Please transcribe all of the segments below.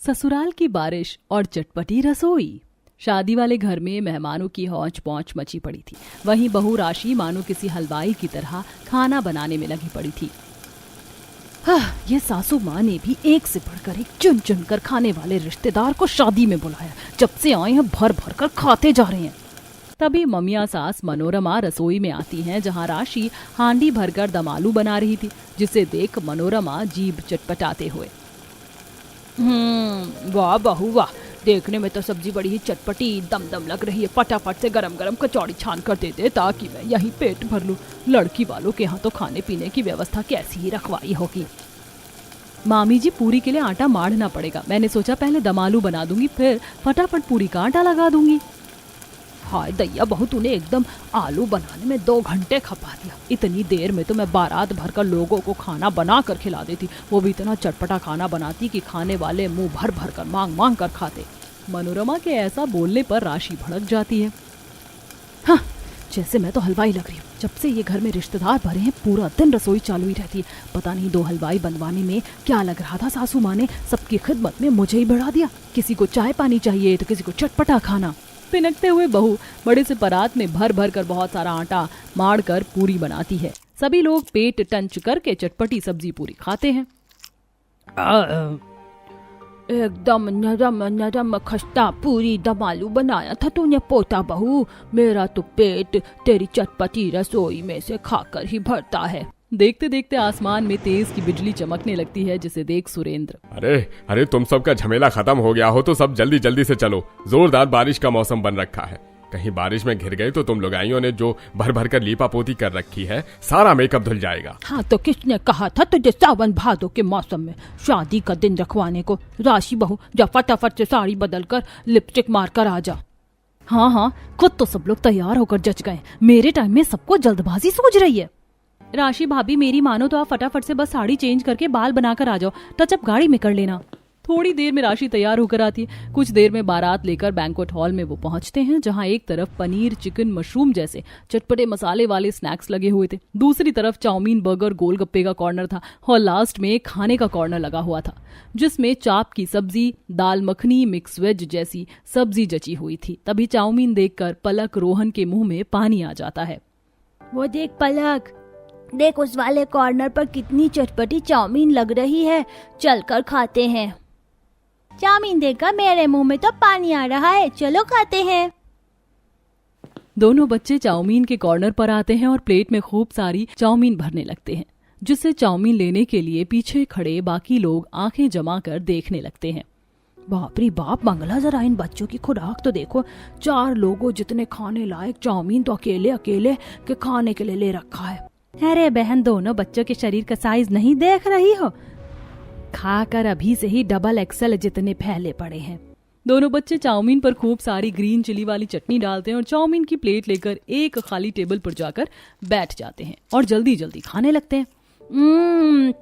ससुराल की बारिश और चटपटी रसोई। शादी वाले घर में मेहमानों की हौच पौच मची पड़ी थी। वहीं बहू राशि मानो किसी हलवाई की तरह खाना बनाने में लगी पड़ी थी। ये सासू माँ ने भी एक से बढ़कर एक चुन चुन कर खाने वाले रिश्तेदार को शादी में बुलाया। जब से आए हैं भर भर कर खाते जा रहे हैं। तभी ममिया सास मनोरमा रसोई में आती हैं, जहाँ राशि हांडी भरकर दम आलू बना रही थी, जिसे देख मनोरमा जीभ चटपटाते हुए, वाह बहू वाह, देखने में तो सब्जी बड़ी ही चटपटी दम लग रही है। फटाफट से गरम गरम कचौड़ी छान कर दे दे ताकि मैं यही पेट भर लूं। लड़की वालों के यहाँ तो खाने पीने की व्यवस्था कैसी ही रखवाई होगी। मामी जी, पूरी के लिए आटा मारना पड़ेगा। मैंने सोचा पहले दम आलू बना दूंगी, फिर फटाफट पूरी का आटा लगा दूंगी। हाय दैया बहू, तूने एकदम आलू बनाने में 2 घंटे खपा दिया। इतनी देर में तो मैं बारात भरकर लोगों को खाना बना कर खिला देती। वो भी इतना चटपटा खाना बनाती कि खाने वाले मुंह भर भर कर मांग कर खाते। मनोरमा के ऐसा बोलने पर राशि भड़क जाती है। हाँ, जैसे मैं तो हलवाई लग रही हूँ। जब से ये घर में रिश्तेदार भरे हैं, पूरा दिन रसोई चालू ही रहती है। पता नहीं 2 हलवाई बनवाने में क्या लग रहा था। सासू माँ ने सबकी खिदमत में मुझे ही बढ़ा दिया। किसी को चाय पानी चाहिए तो किसी को चटपटा खाना। पिनकते हुए बहू बड़े से परात में भर भर कर बहुत सारा आटा मार कर पूरी बनाती है। सभी लोग पेट टंच करके चटपटी सब्जी पूरी खाते हैं। एकदम नरम नरम खस्ता पूरी दम आलू बनाया था तूने पोता बहू। मेरा तो पेट तेरी चटपटी रसोई में से खाकर ही भरता है। देखते देखते आसमान में तेज की बिजली चमकने लगती है, जिसे देख सुरेंद्र, अरे तुम सबका झमेला खत्म हो गया हो तो सब जल्दी जल्दी से चलो। जोरदार बारिश का मौसम बन रखा है। कहीं बारिश में घिर गए तो तुम लुगाइयों ने जो भर भर कर लीपा पोती कर रखी है, सारा मेकअप धुल जाएगा। हाँ तो किसने कहा था तुझे सावन भादों के मौसम में शादी का दिन रखवाने को? राशि बहू, जा फटाफट से साड़ी बदल कर लिपस्टिक मार कर आ जा। हाँ, खुद तो सब लोग तैयार होकर जच गए। मेरे टाइम में सबको जल्दबाजी सूझ रही है। राशि भाभी, मेरी मानो तो आप फटाफट से बस साड़ी चेंज करके बाल बनाकर आ जाओ, टचअप गाड़ी में कर लेना। थोड़ी देर में राशि तैयार होकर आती है। कुछ देर में बारात लेकर बैंक्वेट हॉल में वो पहुंचते हैं, जहां एक तरफ पनीर, चिकन, मशरूम जैसे चटपटे मसाले वाले स्नैक्स लगे हुए थे। दूसरी तरफ चाउमीन, बर्गर, गोलगप्पे का कॉर्नर था और लास्ट में खाने का कॉर्नर लगा हुआ था, जिसमें चाप की सब्जी, दाल मखनी, मिक्स वेज जैसी सब्जी जची हुई थी। तभी चाउमीन देखकर पलक रोहन के मुंह में पानी आ जाता है। वो देख पलक, देख उस वाले कॉर्नर पर कितनी चटपटी चाउमीन लग रही है। चल कर खाते हैं। चाउमीन देखकर मेरे मुंह में तो पानी आ रहा है। चलो खाते हैं। दोनों बच्चे चाउमीन के कॉर्नर पर आते हैं और प्लेट में खूब सारी चाउमीन भरने लगते हैं, जिससे चाउमीन लेने के लिए पीछे खड़े बाकी लोग आंखें जमा कर देखने लगते हैं। बाप रे बाप, मंगला जरा इन बच्चों की खुराक तो देखो। 4 लोगों जितने खाने लायक चाउमीन तो अकेले के खाने के लिए ले रखा है। अरे बहन, दोनों बच्चों के शरीर का साइज नहीं देख रही हो? खाकर अभी से ही डबल एक्सेल जितने फैले पड़े हैं। दोनों बच्चे चाउमीन पर खूब सारी ग्रीन चिली वाली चटनी डालते हैं और चाउमीन की प्लेट लेकर एक खाली टेबल पर जाकर बैठ जाते हैं और जल्दी जल्दी खाने लगते हैं।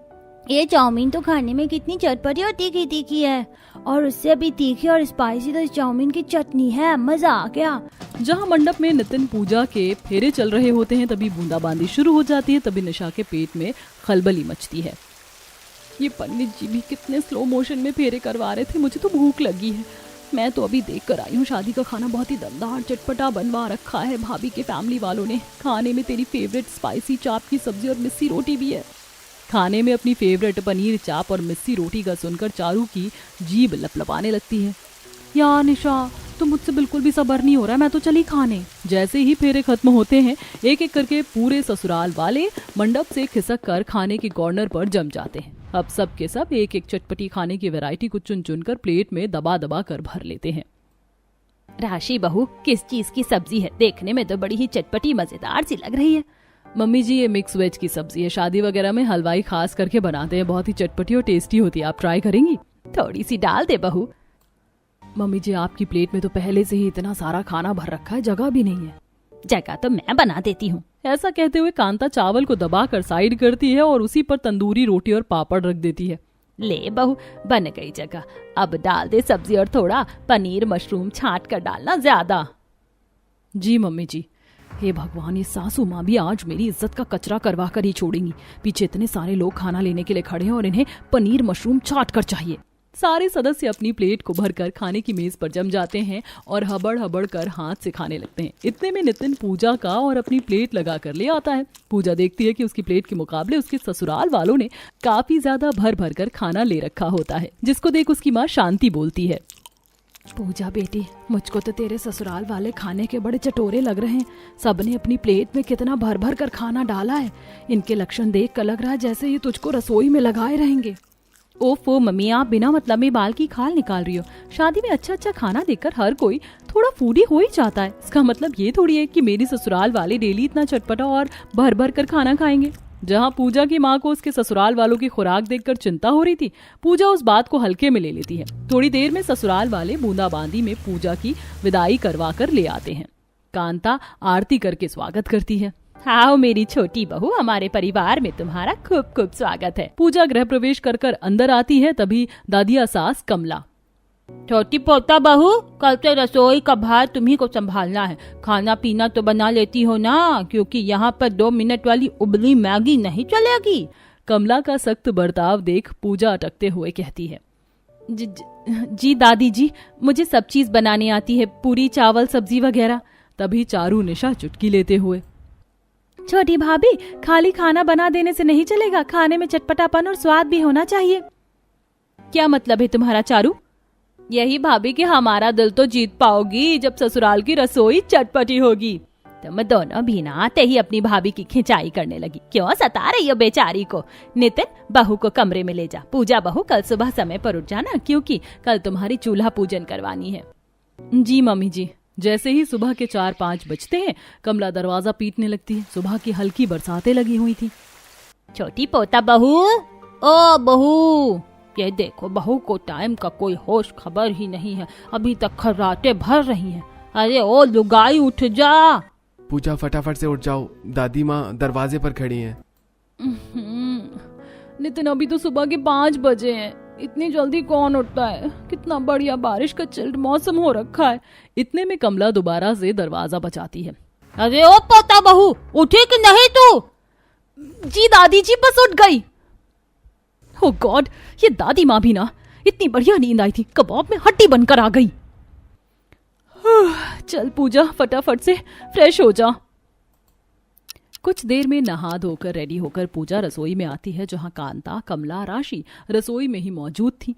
ये चाउमीन तो खाने में कितनी चटपटी और तीखी तीखी है, और उससे भी तीखी और स्पाइसी तो इस चाउमीन की चटनी है। मजा आ गया। जहाँ मंडप में नितिन पूजा के फेरे चल रहे होते हैं, तभी बूंदाबांदी शुरू हो जाती है। तभी निशा के पेट में खलबली मचती है। ये पंडित जी भी कितने स्लो मोशन में फेरे करवा रहे थे। मुझे तो भूख लगी है। मैं तो अभी देख कर आई हूँ। शादी का खाना बहुत ही दमदार चटपटा बनवा रखा है भाभी के फैमिली वालों ने। खाने में तेरी फेवरेट स्पाइसी चाप की सब्जी और मिस्सी रोटी भी है। खाने में अपनी फेवरेट पनीर चाप और मिस्सी रोटी का सुनकर चारू की जीभ लपलपाने लगती है। यार निशा, तो मुझसे बिल्कुल भी सब्र नहीं हो रहा है। मैं तो चली खाने। जैसे ही फेरे खत्म होते हैं, एक एक करके पूरे ससुराल वाले मंडप से खिसक कर खाने के कॉर्नर पर जम जाते हैं। अब सब के सब एक एक चटपटी खाने की वैरायटी को चुन चुन कर प्लेट में दबा दबा कर भर लेते हैं। राशि बहू, किस चीज की सब्जी है? देखने में तो बड़ी ही चटपटी मजेदार सी लग रही है। मम्मी जी, ये मिक्स वेज की सब्जी है। शादी वगैरह में हलवाई खास करके बनाते हैं। बहुत ही चटपटी और टेस्टी होती है। आप ट्राई करेंगी? थोड़ी सी डाल दे बहू। मम्मी जी, आपकी प्लेट में तो पहले से ही इतना सारा खाना भर रखा है, जगह भी नहीं है। जगह तो मैं बना देती हूँ। ऐसा कहते हुए कांता चावल को दबाकर साइड करती है और उसी पर तंदूरी रोटी और पापड़ रख देती है। ले बहू, बन गई जगह। अब डाल दे सब्जी और थोड़ा पनीर मशरूम छांट कर डालना ज्यादा। जी मम्मी जी। हे भगवान, ये सासू माँ भी आज मेरी इज्जत का कचरा करवा कर ही छोड़ेंगी। पीछे इतने सारे लोग खाना लेने के लिए खड़े हैं और इन्हें पनीर मशरूम छाट कर चाहिए। सारे सदस्य अपनी प्लेट को भरकर खाने की मेज पर जम जाते हैं और हबड़ हबड़ कर हाथ से खाने लगते हैं। इतने में नितिन पूजा का और अपनी प्लेट लगा कर ले आता है। पूजा देखती है कि उसकी प्लेट के मुकाबले उसके ससुराल वालों ने काफी ज्यादा भर भर कर खाना ले रखा होता है, जिसको देख उसकी माँ शांति बोलती है, पूजा बेटी, मुझको तो तेरे ससुराल वाले खाने के बड़े चटोरे लग रहे हैं। सबने अपनी प्लेट में कितना भर भर कर खाना डाला है। इनके लक्षण देख कर लग रहा है जैसे ये तुझको रसोई में लगाए रहेंगे। ओफो मम्मी, आप बिना मतलब में बाल की खाल निकाल रही हो। शादी में अच्छा अच्छा खाना देखकर हर कोई थोड़ा फूडी हो ही जाता है। इसका मतलब ये थोड़ी है कि मेरी ससुराल वाले डेली इतना चटपटा और भर भर कर खाना खाएंगे। जहाँ पूजा की माँ को उसके ससुराल वालों की खुराक देखकर चिंता हो रही थी, पूजा उस बात को हल्के में ले लेती है। थोड़ी देर में ससुराल वाले बूंदाबांदी में पूजा की विदाई करवा कर ले आते हैं। कांता आरती करके स्वागत करती है। आओ मेरी छोटी बहू, हमारे परिवार में तुम्हारा खूब खूब स्वागत है। पूजा गृह प्रवेश कर कर अंदर आती है, तभी दादिया सास कमला, छोटी पोता बहू, कल से रसोई का भार तुम्ही को संभालना है। खाना पीना तो बना लेती हो ना, क्योंकि यहाँ पर 2 मिनट वाली उबली मैगी नहीं चलेगी। कमला का सख्त बर्ताव देख पूजा अटकते हुए कहती है, जी दादी जी, मुझे सब चीज बनाने आती है, पूरी चावल सब्जी वगैरह। तभी चारू निशा चुटकी लेते हुए, छोटी भाभी, खाली खाना बना देने से नहीं चलेगा, खाने में चटपटापन और स्वाद भी होना चाहिए। क्या मतलब है तुम्हारा चारू? यही भाभी कि हमारा दिल तो जीत पाओगी जब ससुराल की रसोई चटपटी होगी। तुम दोनों भी ना आते ही अपनी भाभी की खिंचाई करने लगी। क्यों सता रही हो बेचारी को? नितिन, बहू को कमरे में ले जा। पूजा बहू, कल सुबह समय पर उठ जाना, क्योंकि कल तुम्हारी चूल्हा पूजन करवानी है। जी मम्मी जी। जैसे ही सुबह के 4-5 बजते हैं, कमला दरवाजा पीटने लगती है। सुबह की हल्की बरसातें लगी हुई थी। छोटी पोता बहू, ओ बहू, ये देखो, बहू को टाइम का कोई होश खबर ही नहीं है, अभी तक खर्राटे भर रही हैं। अरे ओ लुगाई, उठ जा। पूजा फटाफट से उठ जाओ, दादी माँ दरवाजे पर खड़ी हैं। नितिन, अभी तो सुबह के 5 बजे हैं, इतनी जल्दी कौन उठता है? कितना बढ़िया बारिश का चिल्ड मौसम हो रखा है। इतने में कमला दोबारा से दरवाजा बचाती है। अरे ओ पोता बहू, उठी कि नहीं तू? जी दादी जी, बस उठ गई। ओ गॉड, ये दादी माँ भी ना, इतनी बढ़िया नींद आई थी, कबाब में हड्डी बनकर आ गई। चल पूजा, फटाफट से फ्रेश हो जा। कुछ देर में नहा धोकर रेडी होकर पूजा रसोई में आती है, जहां कांता, कमला, राशि रसोई में ही मौजूद थी।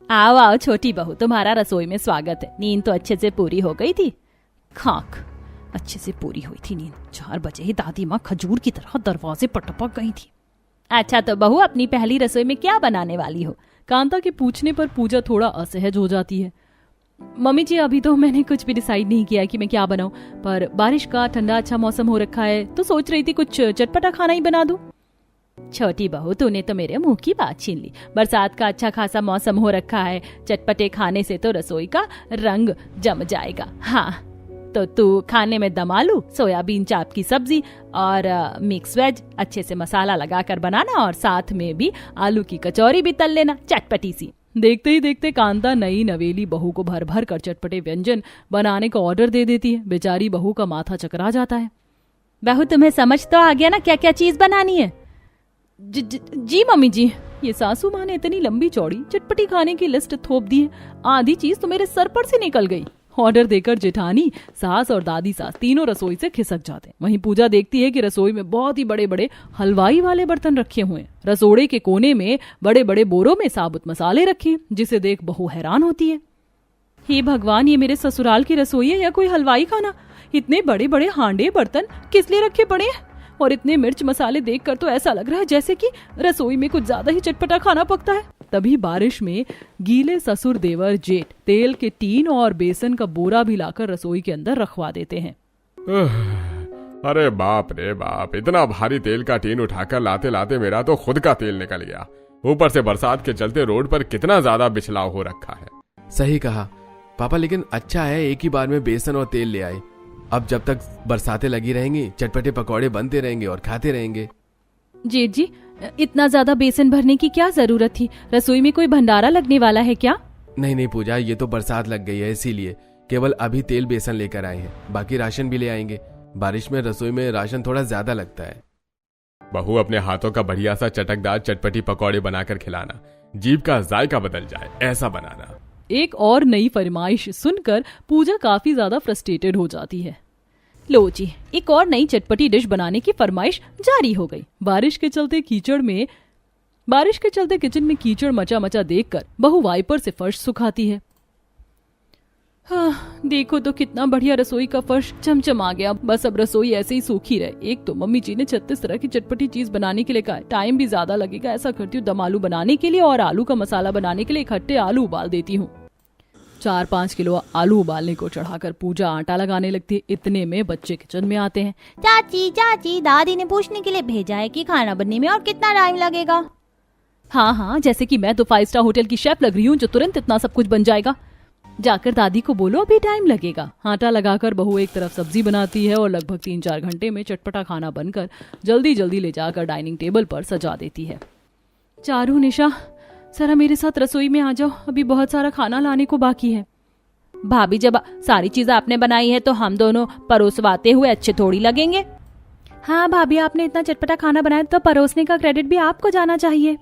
आओ आओ छोटी बहू, तुम्हारा रसोई में स्वागत है। नींद तो अच्छे से पूरी हो गई थी? खाक, अच्छे से पूरी हुई थी नींद। 4 बजे ही दादी माँ खजूर की तरह दरवाजे पर टपक गई थी। अच्छा तो बहू, अपनी पहली रसोई में क्या बनाने वाली हो? कांता के पूछने पर पूजा थोड़ा असहज हो जाती है। मम्मी जी, अभी तो मैंने कुछ भी डिसाइड नहीं किया कि मैं क्या बनाऊं, पर बारिश का ठंडा अच्छा मौसम हो रखा है तो सोच रही थी कुछ चटपटा खाना ही बना दूं। छोटी बहू, तूने तो मेरे मुंह की बात छीन ली। बरसात का अच्छा खासा मौसम हो रखा है, चटपटे खाने से तो रसोई का रंग जम जाएगा। हाँ, तो तू खाने में दम आलू, सोयाबीन चाप की सब्जी और मिक्स वेज अच्छे से मसाला लगाकर बनाना, और साथ में भी आलू की कचौरी भी तल लेना, चटपटी सी। देखते ही देखते कांता नई नवेली बहू को भर भर कर चटपटे व्यंजन बनाने का ऑर्डर दे देती है। बेचारी बहू का माथा चकरा जाता है। बहू, तुम्हें समझ तो आ गया ना क्या क्या चीज बनानी है? जी मम्मी जी। ये सासू माँ ने इतनी लंबी चौड़ी चटपटी खाने की लिस्ट थोप दी है, आधी चीज तो मेरे सर पर से निकल गई। ऑर्डर देकर जेठानी, सास और दादी सास तीनों रसोई से खिसक जाते हैं। वहीं पूजा देखती है कि रसोई में बहुत ही बड़े बड़े हलवाई वाले बर्तन रखे हुए हैं। रसोड़े के कोने में बड़े बड़े बोरों में साबुत मसाले रखे हैं, जिसे देख बहू हैरान होती है। हे भगवान, ये मेरे ससुराल की रसोई है या कोई हलवाई खाना? इतने बड़े बड़े हांडे बर्तन किस लिए रखे पड़े हैं? और इतने मिर्च मसाले देखकर तो ऐसा लग रहा है जैसे कि रसोई में कुछ ज्यादा ही चटपटा खाना पकता है। तभी बारिश में गीले ससुर देवर जेठ तेल के टीन और बेसन का बोरा भी लाकर रसोई के अंदर रखवा देते हैं। अरे बाप रे बाप, इतना भारी तेल का टीन उठाकर लाते लाते मेरा तो खुद का तेल निकल गया। ऊपर से बरसात के चलते रोड पर कितना ज्यादा बिछलाव हो रखा है। सही कहा पापा, लेकिन अच्छा है एक ही बार में बेसन और तेल ले आए। अब जब तक बरसातें लगी रहेंगी, चटपटे पकौड़े बनते रहेंगे और खाते रहेंगे। जेठ जी, इतना ज्यादा बेसन भरने की क्या जरूरत थी? रसोई में कोई भंडारा लगने वाला है क्या? नहीं नहीं पूजा, ये तो बरसात लग गई है, इसीलिए केवल अभी तेल बेसन लेकर आए हैं। बाकी राशन भी ले आएंगे। बारिश में रसोई में राशन थोड़ा ज्यादा लगता है। बहू, अपने हाथों का बढ़िया सा चटकदार चटपटी पकौड़े बनाकर खिलाना, जीभ का जायका बदल जाए ऐसा बनाना। एक और नई फरमाइश सुनकर पूजा काफी ज्यादा फ्रस्ट्रेटेड हो जाती है। लो जी, एक और नई चटपटी डिश बनाने की फरमाइश जारी हो गई। बारिश के चलते किचन में कीचड़ मचा मचा देखकर बहू वाइपर से फर्श सुखाती है। हाँ, देखो तो कितना बढ़िया रसोई का फर्श चमचमा गया। बस अब रसोई ऐसे ही सूखी रहे। एक तो मम्मी जी ने 36 तरह की चटपटी चीज बनाने के लिए कहा, टाइम भी ज्यादा लगेगा। ऐसा करती हूँ दम आलू बनाने के लिए और आलू का मसाला बनाने के लिए इकट्ठे आलू उबाल देती हूँ। 4-5 किलो आलू उबालने को चढ़ाकर पूजा आटा लगाने लगती है। इतने में बच्चे किचन में आते हैं। चाची चाची, दादी ने पूछने के लिए भेजा है कि खाना बनने में और कितना टाइम लगेगा। हाँ, जैसे कि मैं तो 5 स्टार होटल की शेफ लग रही हूँ जो तुरंत इतना सब कुछ बन जाएगा। जाकर दादी को बोलो अभी टाइम लगेगा। आटा लगाकर बहू एक तरफ सब्जी बनाती है और लगभग 3-4 घंटे में चटपटा खाना बनकर जल्दी जल्दी ले जाकर डाइनिंग टेबल पर सजा देती है। चारू, निशा, जरा मेरे साथ रसोई में आ जाओ, अभी बहुत सारा खाना लाने को बाकी है। भाभी, जब सारी चीजें आपने बनाई है तो हम दोनों परोसवाते हुए अच्छे थोड़ी लगेंगे। हाँ भाभी, आपने इतना चटपटा खाना बनाया तो परोसने का क्रेडिट भी आपको जाना चाहिए।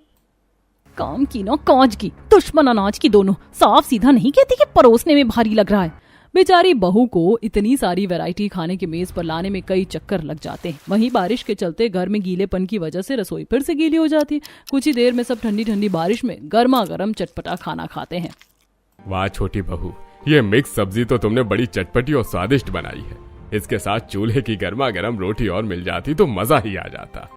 काम की ना काज की, दुश्मन अनाज की दोनों। साफ सीधा नहीं कहती कि परोसने में भारी लग रहा है। बेचारी बहू को इतनी सारी वैरायटी खाने के मेज पर लाने में कई चक्कर लग जाते हैं। वहीं बारिश के चलते घर में गीलेपन की वजह से रसोई फिर से गीली हो जाती है। कुछ ही देर में सब ठंडी ठंडी बारिश में गर्मा गर्म चटपटा खाना खाते हैं। वाह छोटी बहू, ये मिक्स सब्जी तो तुमने बड़ी चटपटी और स्वादिष्ट बनाई है। इसके साथ चूल्हे की गर्मा गर्म रोटी और मिल जाती तो मजा ही आ जाता।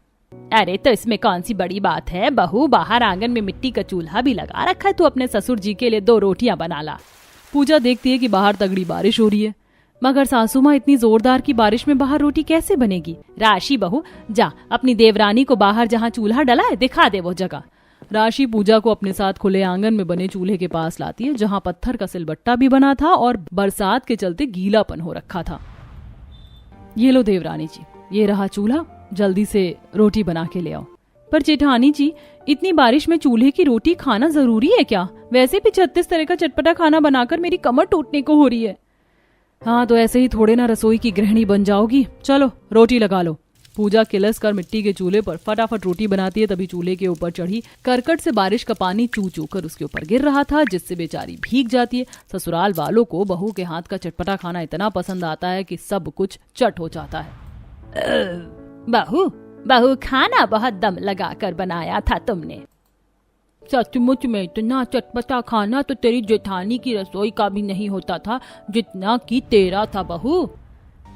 अरे तो इसमें कौन सी बड़ी बात है बहू, बाहर आंगन में मिट्टी का चूल्हा भी लगा रखा है, तू अपने ससुर जी के लिए 2 रोटियां बना ला। पूजा देखती है कि बाहर तगड़ी बारिश हो रही है, मगर सासू माँ इतनी जोरदार की बारिश में बाहर रोटी कैसे बनेगी। राशि बहू, जा अपनी देवरानी को बाहर जहाँ चूल्हा डला है दिखा दे वो जगह। राशि पूजा को अपने साथ खुले आंगन में बने चूल्हे के पास लाती है, जहाँ पत्थर का सिलबट्टा भी बना था और बरसात के चलते गीलापन हो रखा था। ये लो देवरानी जी, ये रहा चूल्हा, जल्दी से रोटी बना के ले आओ। पर जेठानी जी, इतनी बारिश में चूल्हे की रोटी खाना जरूरी है क्या? वैसे भी 36 तरह का चटपटा खाना बनाकर मेरी कमर टूटने को हो रही है। हाँ, तो ऐसे ही थोड़े ना रसोई की गृहिणी बन जाओगी। चलो रोटी लगा लो। पूजा किलस कर मिट्टी के चूल्हे पर फटाफट रोटी बनाती है। तभी चूल्हे के ऊपर चढ़ी करकट से बारिश का पानी चू चू कर उसके ऊपर गिर रहा था, जिससे बेचारी भीग जाती है। ससुराल वालों को बहू के हाथ का चटपटा खाना इतना पसंद आता है कि सब कुछ चट हो जाता है। बहू, खाना बहुत दम लगा कर बनाया था तुमने। सचमुच में इतना चटपटा खाना तो तेरी जेठानी की रसोई का भी नहीं होता था जितना कि तेरा था बहू।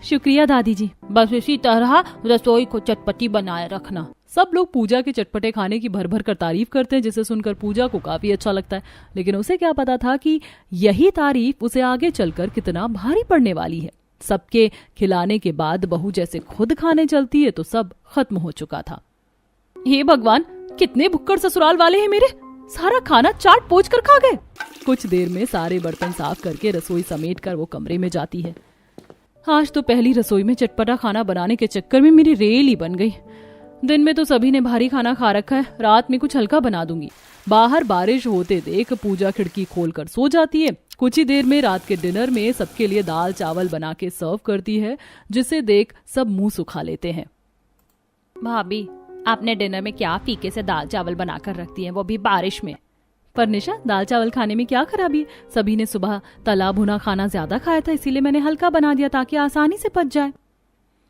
शुक्रिया दादी जी। बस इसी तरह रसोई को चटपटी बनाए रखना। सब लोग पूजा के चटपटे खाने की भर भर कर तारीफ करते हैं, जिसे सुनकर पूजा को काफी अच्छा लगता है। लेकिन उसे क्या पता था कि यही तारीफ उसे आगे चलकर कितना भारी पड़ने वाली है। सबके खिलाने के बाद बहू जैसे खुद खाने चलती है तो सब खत्म हो चुका था। हे भगवान, कितने भुक्कड़ ससुराल वाले हैं मेरे, सारा खाना चाट पोंछ कर खा गए। कुछ देर में सारे बर्तन साफ करके रसोई समेट कर वो कमरे में जाती है। आज तो पहली रसोई में चटपटा खाना बनाने के चक्कर में मेरी रेल ही बन गई। दिन में तो सभी ने भारी खाना खा रखा है, रात में कुछ हल्का बना दूंगी। बाहर बारिश होते देख पूजा खिड़की खोलकर सो जाती है। कुछ ही देर में रात के डिनर में सबके लिए दाल चावल बना के सर्व करती है, जिसे देख सब मुंह सुखा लेते हैं। भाभी, आपने डिनर में क्या फीके से दाल चावल बनाकर रखती हैं, वो भी बारिश में। पर निशा, दाल चावल खाने में क्या खराबी है? सभी ने सुबह तला भुना खाना ज्यादा खाया था, इसीलिए मैंने हल्का बना दिया ताकि आसानी से पच जाए।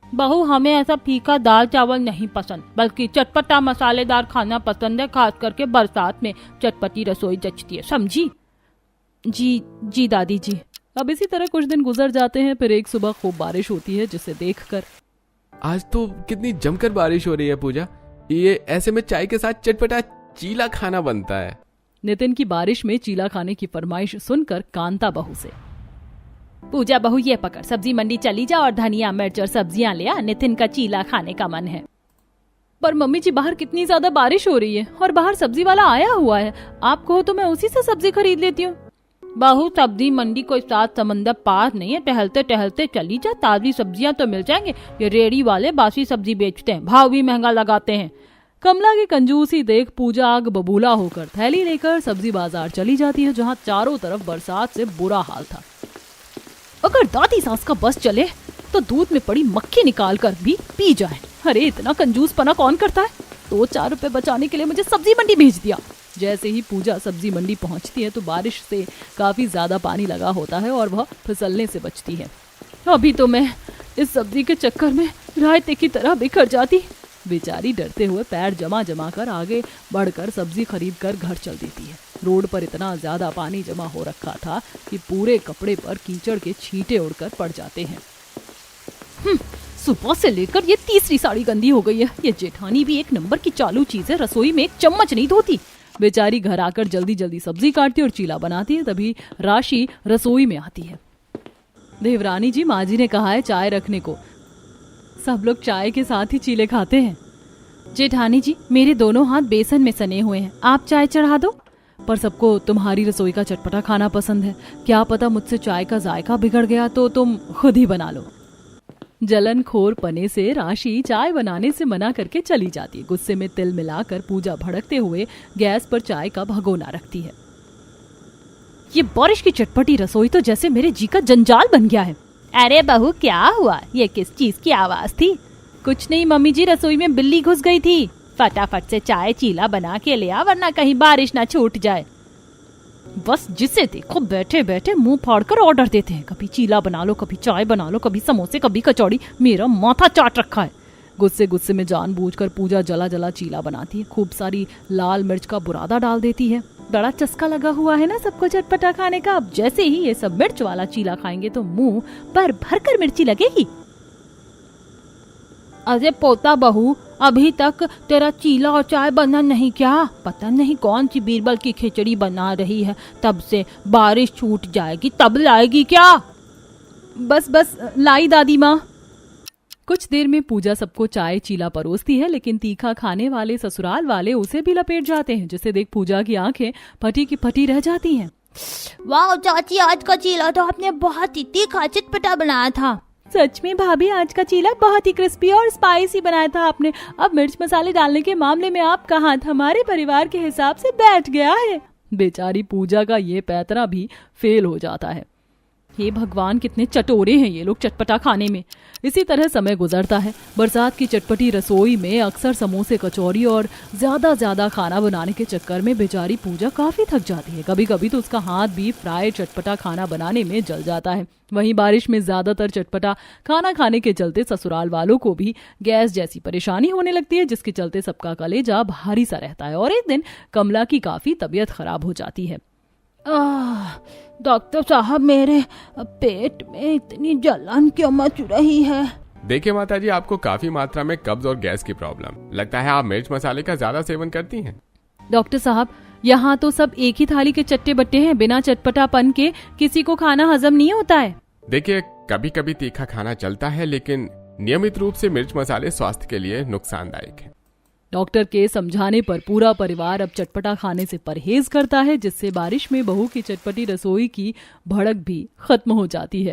बहू, हमें ऐसा फीका दाल चावल नहीं पसंद, बल्कि चटपटा मसालेदार खाना पसंद है। खास करके बरसात में चटपटी रसोई जचती है, समझी? जी दादी जी। अब इसी तरह कुछ दिन गुजर जाते हैं। फिर एक सुबह खूब बारिश होती है, जिसे देखकर आज तो कितनी जमकर बारिश हो रही है पूजा, ये ऐसे में चाय के साथ चटपटा चीला खाना बनता है। नितिन की बारिश में चीला खाने की फरमाइश सुनकर कांता बहू से, पूजा बहू ये पकड़, सब्जी मंडी चली जा और धनिया मिर्च और सब्जियां ले आ, नितिन का चीला खाने का मन है। पर मम्मी जी, बाहर कितनी ज्यादा बारिश हो रही है और बाहर सब्जी वाला आया हुआ है। आप कहो तो मैं उसी से सब्जी खरीद लेती हूँ। बहू, सब्जी मंडी कोई 7 समंदर पार नहीं है, टहलते टहलते चली जा, ताजी सब्जियां तो मिल जाएंगे। ये रेडी वाले बासी सब्जी बेचते हैं, भाव भी महंगा लगाते हैं। कमला की कंजूसी देख पूजा आग बबूला होकर थैली लेकर सब्जी बाजार चली जाती है, जहाँ चारों तरफ बरसात से बुरा हाल था। अगर दादी सास का बस चले तो दूध में पड़ी मक्खी निकाल कर भी पी जाए। अरे इतना कंजूस पना कौन करता है? 2-4 रुपए बचाने के लिए मुझे सब्जी मंडी भेज दिया। जैसे ही पूजा सब्जी मंडी पहुंचती है तो बारिश से काफी ज्यादा पानी लगा होता है और वह फिसलने से बचती है। अभी तो मैं इस सब्जी के चक्कर में रायते की तरह बिखर जाती। बेचारी डरते हुए पैर जमा जमा कर आगे बढ़कर सब्जी खरीद कर घर चल देती है। रोड पर इतना ज्यादा पानी जमा हो रखा था कि पूरे कपड़े पर कीचड़ के छींटे उड़कर पड़ जाते हैं। सुबह से लेकर ये तीसरी साड़ी गंदी हो गई है। ये जेठानी भी एक नंबर की चालू चीज है, रसोई में एक चम्मच नहीं धोती। बेचारी घर आकर जल्दी जल्दी सब्जी काटती और चीला बनाती है। तभी राशि रसोई में आती है। देवरानी जी, माँ जी ने कहा है चाय रखने को। सब लोग चाय के साथ ही चीले खाते हैं। जेठानी जी, मेरे दोनों हाथ बेसन में सने हुए हैं, आप चाय चढ़ा दो। पर सबको तुम्हारी रसोई का चटपटा खाना पसंद है। क्या पता मुझसे चाय का जायका बिगड़ गया तो तुम खुद ही बना लो। जलनखोर पने से राशि चाय बनाने से मना करके चली जाती है। गुस्से में तिल मिलाकर पूजा भड़कते हुए गैस पर चाय का भगोना रखती है। ये बारिश की चटपटी रसोई तो जैसे मेरे जी का जंजाल बन गया है। अरे बहू, क्या हुआ? ये किस चीज की आवाज थी? कुछ नहीं मम्मी जी, रसोई में बिल्ली घुस गई थी। फटाफट से चाय चीला बना के ले आ, वरना कहीं बारिश ना छूट जाए। बस जिसे देखो बैठे बैठे मुंह फाड़कर ऑर्डर देते हैं। कभी चीला बना लो, कभी चाय बना लो, कभी समोसे, कभी कचौड़ी। मेरा माथा चाट रखा है। गुस्से गुस्से में जानबूझकर पूजा जला जला चीला बनाती है। खूब सारी लाल मिर्च का बुरादा डाल देती है। बड़ा चस्का लगा हुआ है ना सबको चटपटा खाने का। अब जैसे ही ये सब मिर्च वाला चीला खाएंगे तो मुंह भर भर कर मिर्ची लगेगी। अरे पोता बहू, अभी तक तेरा चीला और चाय बना नहीं क्या? पता नहीं कौन सी बीरबल की खिचड़ी बना रही है। तब से बारिश छूट जाएगी तब लाएगी क्या? बस बस लाई दादी माँ। कुछ देर में पूजा सबको चाय चीला परोसती है, लेकिन तीखा खाने वाले ससुराल वाले उसे भी लपेट जाते हैं, जिसे देख पूजा की आंखें फटी की फटी रह जाती हैं। वाह चाची, आज का चीला तो आपने बहुत ही तीखा चटपटा बनाया था। सच में भाभी, आज का चीला बहुत ही क्रिस्पी और स्पाइसी बनाया था आपने। अब मिर्च मसाले डालने के मामले में आपका हाथ हमारे परिवार के हिसाब से बैठ गया है। बेचारी पूजा का ये पैतरा भी फेल हो जाता है। हे भगवान, कितने चटोरे हैं ये लोग चटपटा खाने में। इसी तरह समय गुजरता है। बरसात की चटपटी रसोई में अक्सर समोसे, कचौरी और ज्यादा खाना बनाने के चक्कर में बेचारी पूजा काफी थक जाती है। कभी कभी तो उसका हाथ भी फ्राई चटपटा खाना बनाने में जल जाता है। वहीं बारिश में ज्यादातर चटपटा खाना खाने के चलते ससुराल वालों को भी गैस जैसी परेशानी होने लगती है, जिसके चलते सबका कलेजा भारी सा रहता है। और एक दिन कमला की काफी तबीयत खराब हो जाती है। डॉक्टर साहब, मेरे पेट में इतनी जलन क्यों मच रही है? देखिए माताजी, आपको काफी मात्रा में कब्ज और गैस की प्रॉब्लम लगता है। आप मिर्च मसाले का ज्यादा सेवन करती हैं। डॉक्टर साहब, यहाँ तो सब एक ही थाली के चट्टे बट्टे हैं। बिना चटपटापन के किसी को खाना हजम नहीं होता है। देखिए, कभी कभी तीखा खाना चलता है, लेकिन नियमित रूप से मिर्च मसाले स्वास्थ्य के लिए नुकसानदायक है। डॉक्टर के समझाने पर पूरा परिवार अब चटपटा खाने से परहेज करता है, जिससे बारिश में बहू की चटपटी रसोई की भड़क भी खत्म हो जाती है।